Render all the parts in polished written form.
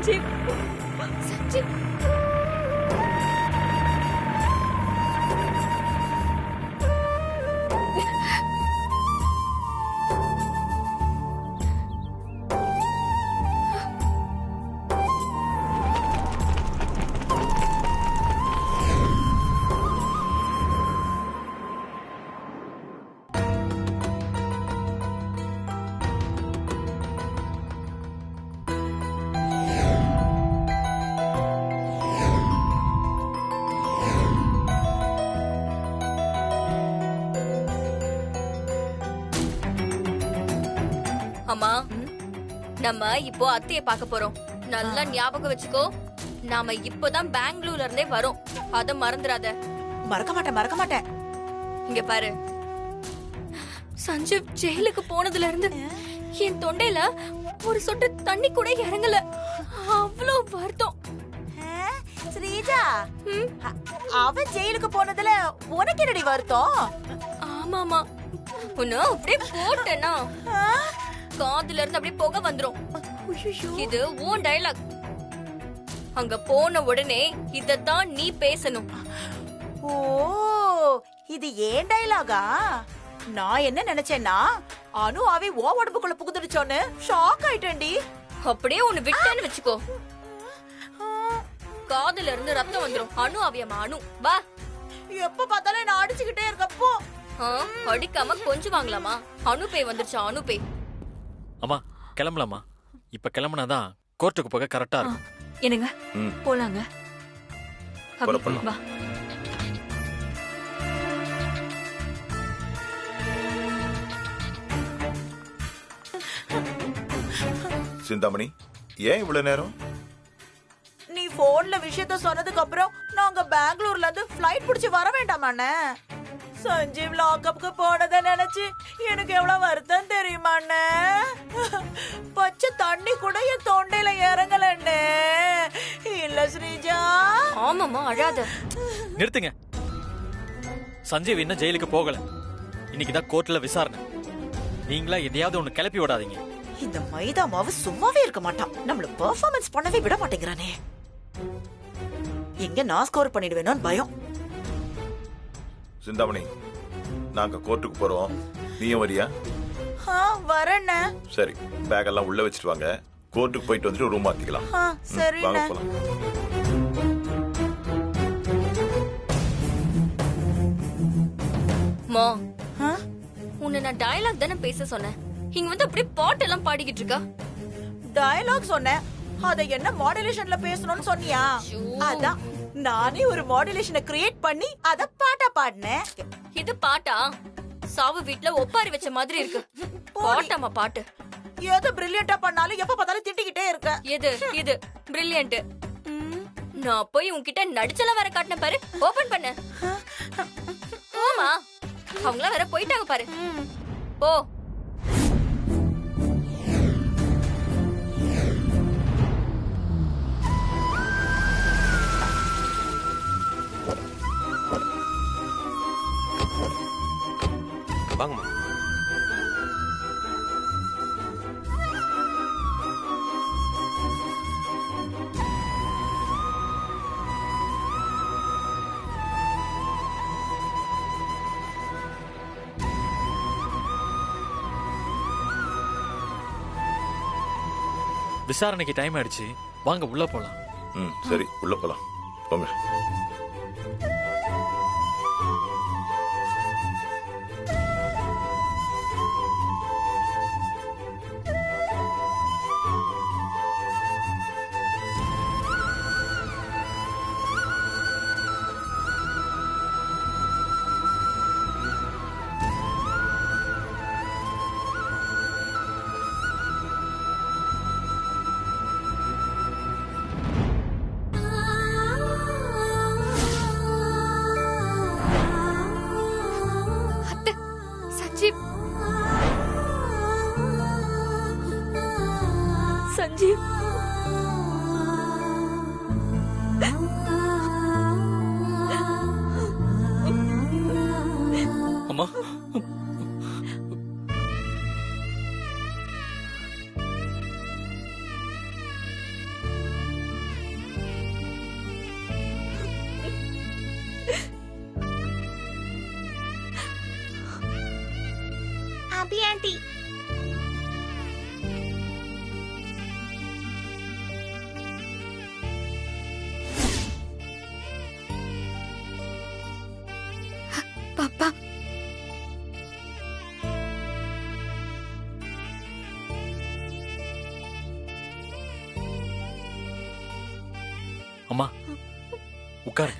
சஞ்சீவ் சஞ்சீவ் அம்மா, நம்ம இப்போ அத்தைய பார்க்க போறோம். நல்லா ஞாபகம் வச்சுக்கோ, நாம இப்போதான் பெங்களூர்ல இருந்தே வரோம். அத மறந்துடாத. மறக்க மாட்டேன். இங்க பாரு, சஞ்சீவ் ஜெயிலுக்கு போனதுல இருந்து என் தொண்டையில ஒரு சொட்டு தண்ணி கூட இறங்கல. அவ்வளவு வருத்தம். ஸ்ரீஜா, அவன் ஜெயிலுக்கு போனதுல உனக்கு என்னடி வருத்தம்? ஆமாமா, உன்ன அப்படியே போட்டேனா காதுல இருந்து அப்படியே புகை வந்துரும். இது உன் டயலாக். அங்க போன உடனே இதத்தான் நீ பேசணும். ஓ, இது ஏன் டயலாகா? நான் என்ன நினைச்சேன்னா அனு ஆவி ஓ உடம்புக்குள்ள புகுந்துடுச்சோன்னு ஷாக் ஆயிட்டேன்டி. அப்படியே ஒன்னு விட்டேன்னு வச்சுக்கோ, காதுல இருந்து ரத்தம் வந்துரும். அனு ஆவியம்மா, அனு வா. எப்ப பார்த்தாலும் நான் அடிச்சுக்கிட்டே இருக்கப்போ அடிக்காம கொஞ்சம் வாங்கலாமா? அனு பேய் வந்துருச்சா? அனு பேய். அம்மா கிளம்பலாமா? இப்ப கிளம்புனாதான் கோர்ட்டுக்கு போக கரெக்டா இருக்கும். என்னங்க போலாங்க. வா. சிந்தாமணி, ஏன் இவ்வளவு நேரம்? நீ போன்ல விஷயத்த சொன்னதுக்கு அப்புறம் நாங்க பெங்களூர்ல இருந்து ஃளைட் பிடிச்சு வர வேண்டாமாண்ணே? சஞ்சீவ் லாக்அப்க்கு போனதை நினைச்சு எனக்கு எவ்வளவு வருத்தம் தெரியுமாண்ணே? பச்சை தண்ணி கூட என் தொண்டையில இறங்கலண்ணே. இல்ல ஸ்ரீஜா? ஆமாமா, அழாத. நிறுத்துங்க. சஞ்சீவ் இன்னும் ஜெயிலுக்கு போகல. இன்னைக்குதான் கோர்ட்ல விசாரணை. நீங்களா எதையாவது ஒண்ணு கிளப்பி விடாதீங்க. இந்த மைதா மாவு சும்மாவே இருக்க மாட்டான். நம்மள பெர்ஃபார்மன்ஸ் பண்ணவே விட மாட்டேங்கிறானே. எங்க நான் ஸ்கோர் பண்ணிடுவேனோன்னு பயம். சிந்தாமணி, நாங்க கோர்ட்டுக்கு போறோம். நீயும் வரியா? வரேண்ணே. சரி, பேக் எல்லாம் உள்ள வச்சிட்டு வாங்க. கோர்ட்டுக்கு போயிட்டு வந்துட்டு ரூம் மாத்திக்கலாம். சரி, வாங்க போலாம். மா, உன்னை நான் டயலாக் தானே பேச சொன்னேன். இங்க வந்து அப்படியே பாட்டு எல்லாம் பாடிக்கிட்டு இருக்கா. டயலாக் சொன்னேன், அத என்ன மாடுலேஷன்ல பேசணும்னு சொன்னியா? அதான் நானே ஒரு மாடுலேஷனை கிரியேட் பண்ணி அத பாட்டா பாடினேன். இது பாட்டா? சாவு வீட்ல ஒப்பாரி வச்ச மாதிரி இருக்கு. பாட்டாமா பாட்டு? எது பிரில்லியண்டா பண்ணாலும் எப்ப பார்த்தாலும் திட்டிக்கிட்டே இருக்க. எது இது பிரில்லியன்ட்? நான் போய் உன்கிட்ட நடிச்சல வேற காட்டின பாரு. ஓபன் பண்ணு. ஆமா, அவங்கள வேற போயிட்டாங்க பாரு. போ. வாங்கம்மா. விசாரணைக்கு டைம் ஆயிடுச்சு, வாங்க உள்ள போலாம். சரி, உள்ள போலாம். போங்க. சஞ்சீவ், அம்மா உட்காரு.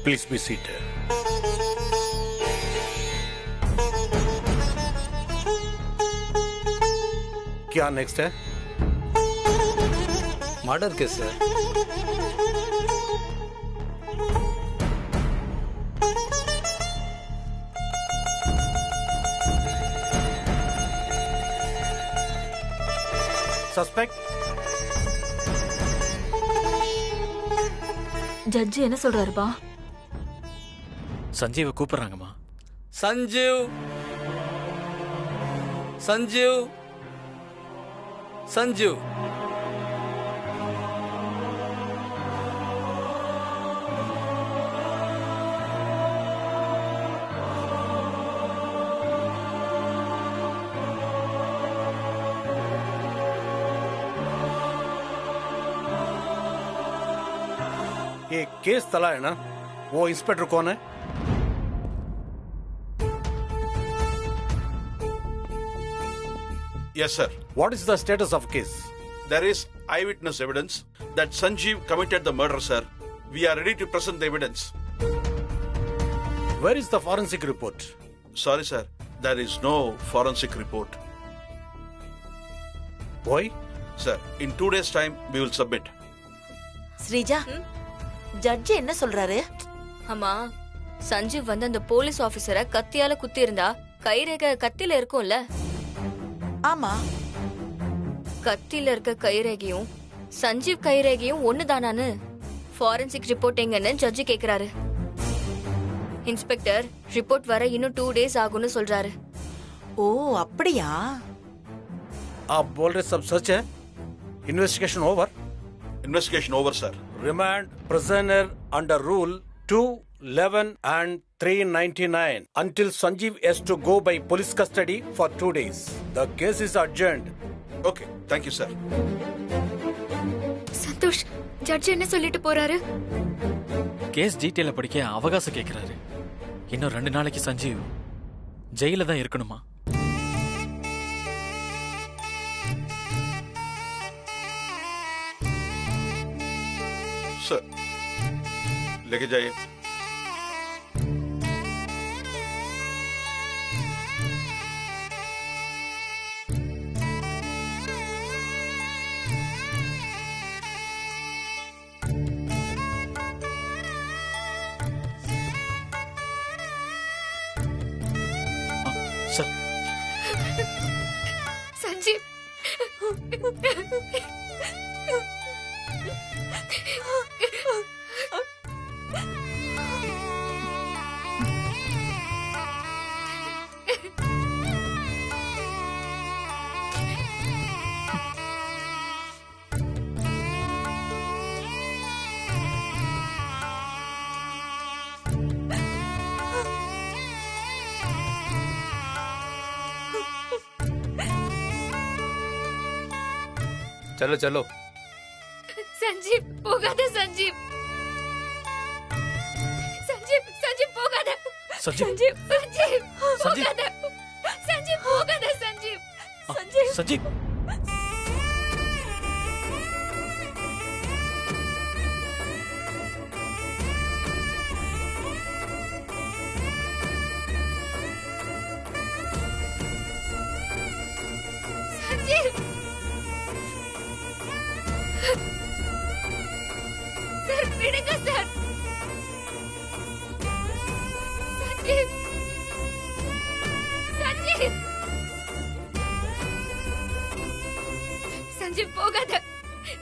Please be seated. क्या नेक्स्ट है? Murder case sir. सस्पेक्ट ஜட்ஜி என்ன சொல்றாருப்பா? சஞ்சீவை கூப்பிடுறாங்கம்மா. संजीव संजीव संजीव ये केस तला है ना, वो इंस्पेक्टर कौन है? Yes, sir. What is the status of case? There is eyewitness evidence that Sanjeev committed the murder, sir. We are ready to present the evidence. Where is the forensic report? Sorry, sir. There is no forensic report. Why? Sir, in 2 days' time, we will submit. Sreeja, ஜட்ஜி என்ன சொல்றாரு? அம்மா, சஞ்சீவ் வந்து அந்த police ஆபீசரை கத்தியால குத்தி இருந்தா கைரேகை கத்தில இருக்கும்ல? ஆமா. கத்தில இருக்க கைரேகையும் சஞ்சீவ் கைரேகையும் ஒண்ணுதானான்னு ஃபாரன்சிக் ரிப்போர்ட் எங்கன்னு ஜட்ஜி கேக்குறாரு. இன்ஸ்பெக்டர் ரிப்போர்ட் வர இன்னும் 2 days ஆகும்னு சொல்றாரு. ஓ அப்படியா? आप बोल रहे सब सच है? Investigation over? Investigation over, sir. Remand prisoner under rule 211 and 399 until Sanjeev has to go by police custody for 2 days. The case is adjourned. Okay. Thank you, sir. Santhosh, ஜட்ஜி என்ன சொல்லிட்டு போறாரு? கேஸ் டீட்டெயில படிக்க அவகாசம் கேட்கிறாரு. இன்னும் 2 நாளைக்கு சஞ்சீவ் ஜெயில தான் இருக்கணுமா? Sir, लेके जाइए. சார், சஞ்சீவ் चलो चलो. சஞ்சீவ் போகாத. சஞ்சீவ் சஞ்சீவ் சஞ்சீவ் போகாத. சஞ்சீவ் சஞ்சீவ் சஞ்சீவ் சஞ்சீவ். போகாத. சஞ்சீவ் போகாத. சஞ்சீவ் சஞ்சீவ் சஞ்சீவ் சஞ்சீவ் சார் விடுங்க சார். சஞ்சீவ் சஞ்சீவ் சஞ்சீவ் போகாத.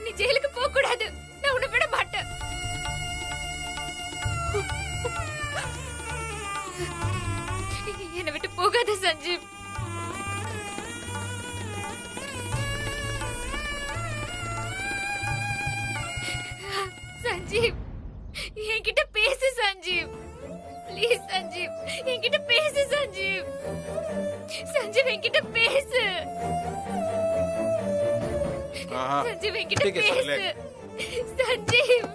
நீ ஜெயிலுக்கு போக கூடாது. நான் உன்னை விட மாட்டேன். என்னை விட்டு போகாத சஞ்சீவ். சஞ்சீவ் என்கிட்ட பேசு சஞ்சீவ். ப்ளீஸ் சஞ்சீவ் என்கிட்ட பேசு சஞ்சீவ். சஞ்சீவ் என்கிட்ட பேசு. हाँ, சஞ்சீவ் என்கிட்ட ठीक है, सर, பேசு. சஞ்சீவ்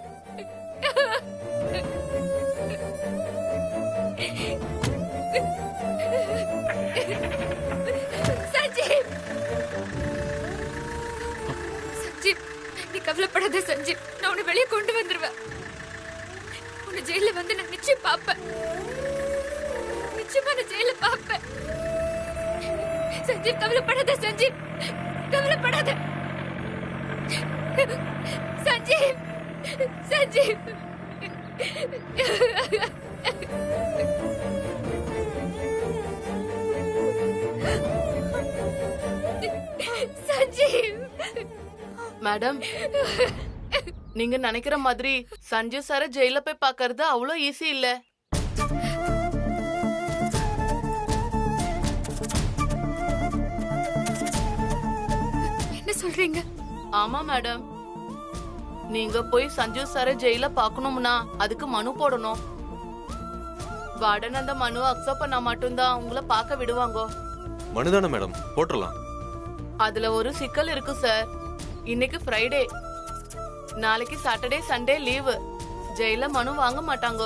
சஞ்சீவ் சஞ்சீவ் நீ கவலைப்படாத சஞ்சீவ், நான் உன்னை வெளியே கொண்டு வந்துருவேன். உன்னை ஜெயில வந்து நான் நிச்சயம் பாப்பேன். நிச்சயமா நான் ஜெயில பாப்பேன். சஞ்சீவ் கவலைப்படாத சஞ்சீவ், கவலைப்படாத சஞ்சீவ். சஞ்சீவ் சஞ்சீவ். மேடம், நீங்க நினைக்கிற மாதிரி சஞ்சீவ் சார ஜெயில போய் பாக்குறது அவ்வளோ ஈஸி இல்ல. என்ன சொல்றீங்க? ஆமா மேடம், நீங்க போய் சஞ்சீவ் சார ஜெயில பாக்கணும்னா அதுக்கு மனு போடணும். வார்டன் அந்த மனு அக்செப்ட் பண்ணா மட்டும்தான் உங்களை பார்க்க விடுவாங்க. மனுதானே மேடம், போட்டுடலாம். அதுல ஒரு சிக்கல் இருக்கு சார். இன்னைக்கு ஃப்ரைடே, நாளைக்கு சாட்டர்டே சண்டே லீவு. ஜெயில மனு வாங்க மாட்டாங்க.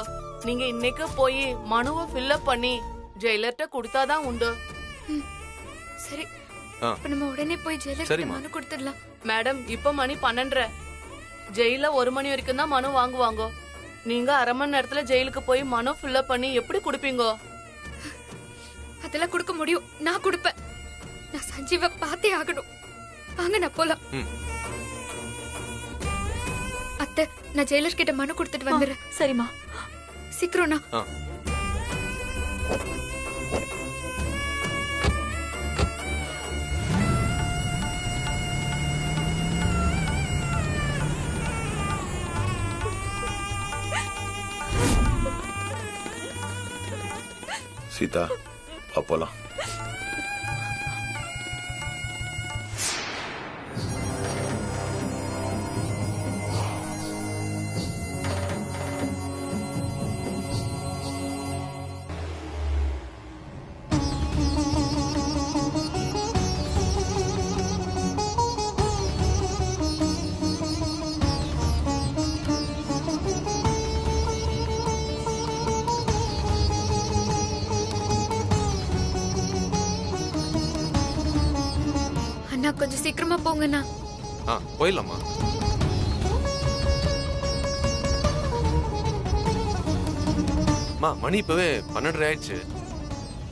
நீங்க இன்னைக்கு போய் மனுவை ஃபில்அப் பண்ணி ஜெயிலர்ட்ட கொடுத்தாதான் உண்டு. சரி, ஆ. இப்ப நம்ம உடனே போய் ஜெயிலுக்கு சரிம்மா. மனு கொடுத்துடலாம். மேடம், இப்ப மணி 12:30. ஜெயில 1 மணி வரைக்கும் தான் மனு வாங்குவாங்க. நீங்க அரை மணி நேரத்துல ஜெயிலுக்கு போய் மனு ஃபில்அப் பண்ணி எப்படி கொடுப்பீங்க? அதெல்லாம் கொடுக்க முடியும், நான் கொடுப்பேன். நான் சஞ்சீவ பார்த்தே ஆகணும். வாங்க நான் போலாம். அத்தை, நான் ஜெயிலர் கிட்ட மனு கொடுத்துட்டு வந்துடுறேன். சரிம்மா. சீக்கிரம்ண்ணா. ஆ. சீதா, வா போலாம். அண்ணா கொஞ்சம் சீக்கிரமா போங்கண்ணா. போயிடலாமா? மணி இப்பவே 12:30 ஆயிடுச்சு.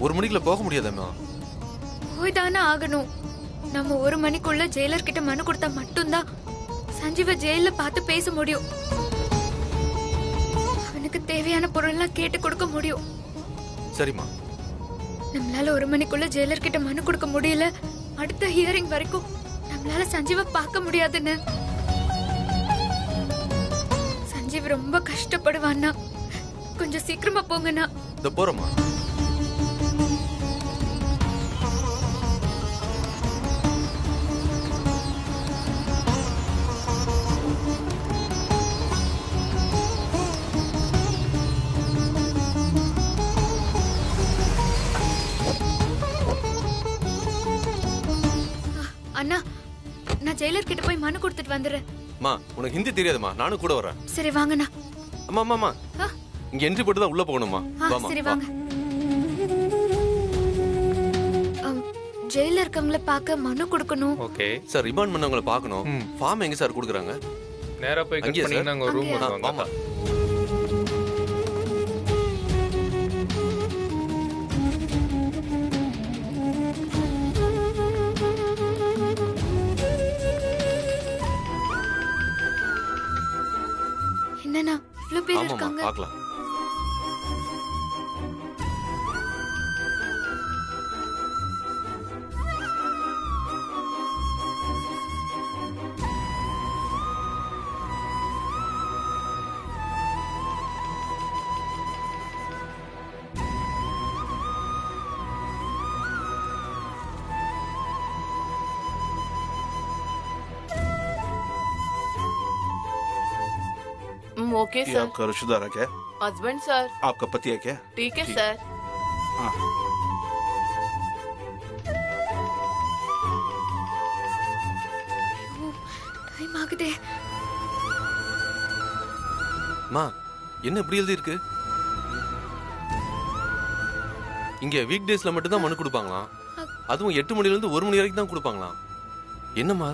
1 மணிக்குள்ள போக முடியாதம்மா. போய் தானே ஆகணும். நம்ம 1 மணிக்குள்ள ஜெயிலர் கிட்ட மனு கொடுத்தா மட்டும்தான் சஞ்சீவ ஜெயில பார்த்து பேச முடியும். அவனுக்கு தேவையான பொருள்லாம் கேட்டு கொடுக்க முடியும். சரிம்மா. நம்மளால 1 மணிக்குள்ள ஜெயிலர் கிட்ட மனு கொடுக்க முடியல, அடுத்த ஹியரிங் வரைக்கும் நம்மளால சஞ்சீவ பார்க்க முடியாதுன்னு. சஞ்சீவ் ரொம்ப கஷ்டப்படுவான்னா. கொஞ்சம் சீக்கிரமா போங்கண்ணா. இந்த போறோமா? அண்ணா, நான் ஜெயிலர் கிட்ட போய் மனு கொடுத்துட்டு வந்துடுறேன். உனக்கு ஹிந்தி தெரியாதுமா, நானும் கூட வரேன். சரி வாங்கண்ணா. அம்மா இங்க என்ட்ரி போட்டு தான் உள்ள போகணுமா? சரி வாங்க. ஜெயில இருக்கவங்கள பார்க்க மனு கொடுக்கணும். ஓகே சார், ரிமாண்ட் பண்ணவங்கள பார்க்கணும். ஃபார்ம் எங்க சார் கொடுக்குறாங்க? நேரா போய் கட் பண்ணீங்கன்னா அங்க ரூம் வருவாங்க. ஆமா. என்னண்ணா இவ்ளோ பேர் இருக்காங்க? பார்க்கலாம். ओके ये सर। आपका रिश्तेदार है क्या? Husband sir. आपका पति है क्या? ठीक है सर। हाँ। டைம் ஆகுதே. மா என்ன இப்படி எழுதி இருக்கு? இங்க வீக் டேஸ்ல மட்டும் தான் மனு கொடுப்பாங்களாம். அதுவும் 8 மணில இருந்து 1 மணி வரைக்கும் தான் கொடுப்பாங்களாம். என்னம்மா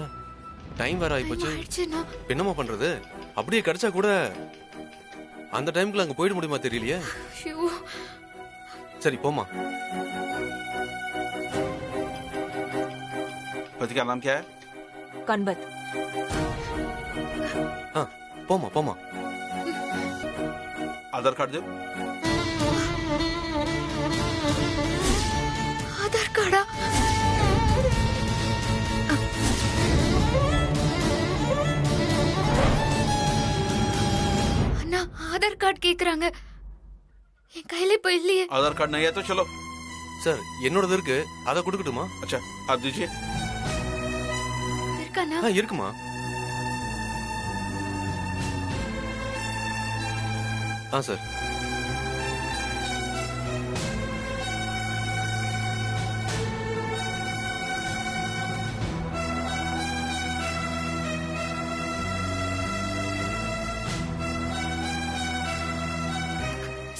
டைம் வேற ஆயிப்போச்சு. என்னம்மா பண்றது? அப்படியே கிடைச்சா கூட அந்த டைம்க்குள்ள அங்க போயிட முடியுமா தெரியலையே. சரி போமா. पति का नाम क्या है? कनबत। हाँ போமா போமா. आधार कार्ड दे. ஆதார் கார்டா? அண்ணா ஆதார் கார்டு கேக்குறாங்க. என் கையில இப்ப இல்லையே. आधार कार्ड नहीं है तो चलो. சார் என்னோடது இருக்கு, அதை கொடுக்கட்டுமா? अच्छा आप दीजिए. இருக்கானா? இருக்குமா. சார்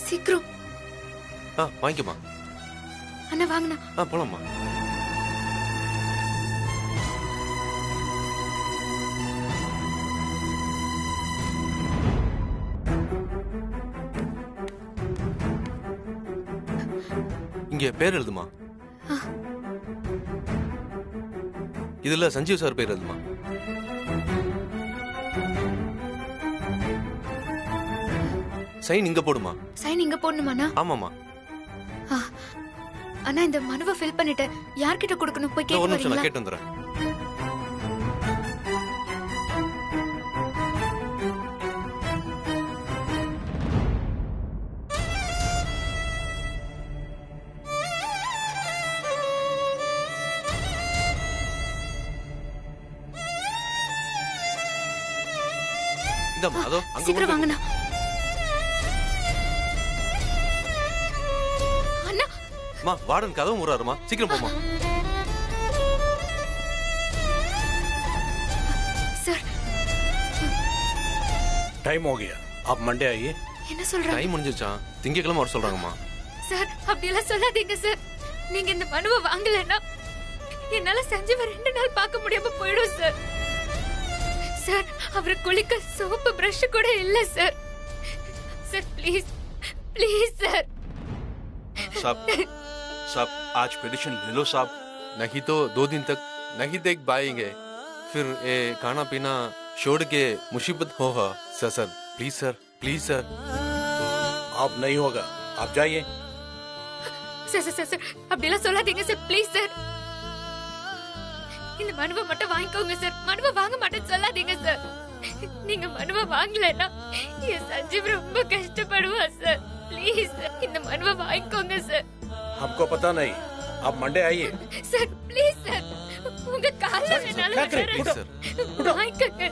சீக்கிரம். வாங்கிக்கமா. அண்ணா வாங்கண்ணா. போலாமா. இங்க பேர் எழுதுமா. இதுல சஞ்சீவ் சார் பேர் எழுதுமா. சைன் இங்க போடுமா. சைன் இங்க போடணுமாண்ணா? ஆமாமா. அண்ணா இந்த மனுவை ஃபில் பண்ணிட்டேன். யார்கிட்ட கொடுக்கணும் போய் கேட்டு ஒரு நிமிஷம் வரீங்களா? நான் கேட்டு வந்துடுறேன். இந்தம்மா அதோ அங்க சீக்கிரம் வாங்கண்ணா. அண்ணா மா வார்டன் கதவு மூடுறாருமா, சீக்கிரம் போமா. सर टाइम हो गया, आप मंडे आइए. என்ன சொல்றாங்க? டைம் முடிஞ்சிருச்சா? திங்கக்கிழமை வர சொல்றாங்கம்மா. சார் அப்படி எல்லாம் சொல்லாதீங்க சார். நீங்க இந்த மனுவை வாங்கலன்னா என்னால சஞ்சீவ 2 நாள் பார்க்க முடியாம போயிடும் சார். சார் அவரு குளிக்க சோப்பு பிரஷ் கூட இல்ல sir. Sir please please sir. साहब आज पेटिशन ले लो साहब. नहीं तो 2 दिन तक नहीं देख पाएंगे. फिर ये खाना पीना छोड़ के मुसीबत होगा. Sir please sir, please sir. आप नहीं होगा, आप जाइए. சார் சார் சார் அப்படி எல்லாம் சொல்லாதீங்க சார். ப்ளீஸ் சார் இந்த மனுவை மட்டும் வாங்கிக்கோங்க சார். மனுவை வாங்க மாட்டேன்னு சொல்லாதீங்க சார். நீங்க மனுவை வாங்கலன்னா என் சஞ்சீவ் ரொம்ப கஷ்டப்படுவா சார். ப்ளீஸ் இந்த மனுவை வாங்கிக்கோங்க சார். हमको पता नहीं, आप मंडे आइए. சார் ப்ளீஸ் சார் உங்க கால்ல வேணாலும் प्लीज सर. வாங்கிக்கோங்க